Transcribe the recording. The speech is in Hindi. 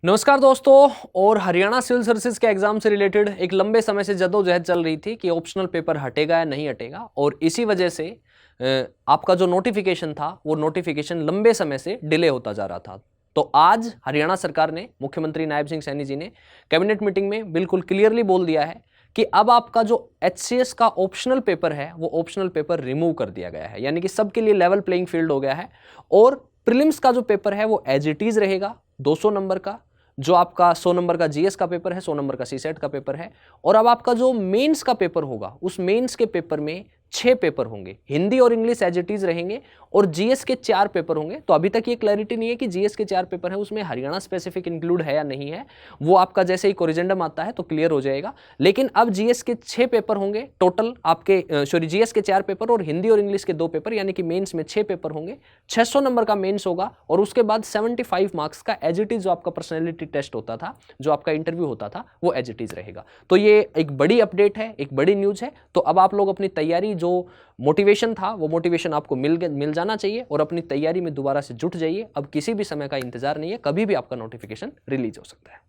नमस्कार दोस्तों। और हरियाणा सिविल सर्विसेज के एग्जाम से रिलेटेड एक लंबे समय से जद्दोजहद चल रही थी कि ऑप्शनल पेपर हटेगा या नहीं हटेगा, और इसी वजह से आपका जो नोटिफिकेशन था वो नोटिफिकेशन लंबे समय से डिले होता जा रहा था। तो आज हरियाणा सरकार ने, मुख्यमंत्री नायब सिंह सैनी जी ने कैबिनेट मीटिंग में बिल्कुल क्लियरली बोल दिया है कि अब आपका जो HCS का ऑप्शनल पेपर है वो ऑप्शनल पेपर रिमूव कर दिया गया है, यानी कि सबके लिए लेवल प्लेइंग फील्ड हो गया है। और प्रीलिम्स का जो पेपर है वो एज इट इज रहेगा 200 नंबर का। जो आपका 100 नंबर का GS का पेपर है, 100 नंबर का CSET का पेपर है। और अब आपका जो मेंस का पेपर होगा उस मेंस के पेपर में 6 पेपर होंगे, हिंदी और इंग्लिश एज इट इज रहेंगे, और GS के 4 पेपर होंगे। तो अभी तक ये क्लैरिटी नहीं है कि GS के 4 पेपर है उसमें हरियाणा स्पेसिफिक इंक्लूड है या नहीं है। वो आपका जैसे ही कोरिजेंडम आता है तो क्लियर हो जाएगा। लेकिन अब GS के 6 पेपर होंगे टोटल आपके, GS के 4 पेपर और हिंदी और इंग्लिश के 2 पेपर, यानी कि मेंस में 6 पेपर होंगे। 600 नंबर का मेंस होगा और उसके बाद 75 मार्क्स का एज इट इज जो आपका पर्सनैलिटी टेस्ट होता था, जो आपका इंटरव्यू होता था, वो एज इट इज रहेगा। तो ये एक बड़ी अपडेट है, एक बड़ी न्यूज है। तो अब आप लोग अपनी तैयारी, जो मोटिवेशन था वो मोटिवेशन आपको मिल जाना चाहिए, और अपनी तैयारी में दोबारा से जुट जाइए। अब किसी भी समय का इंतजार नहीं है, कभी भी आपका नोटिफिकेशन रिलीज हो सकता है।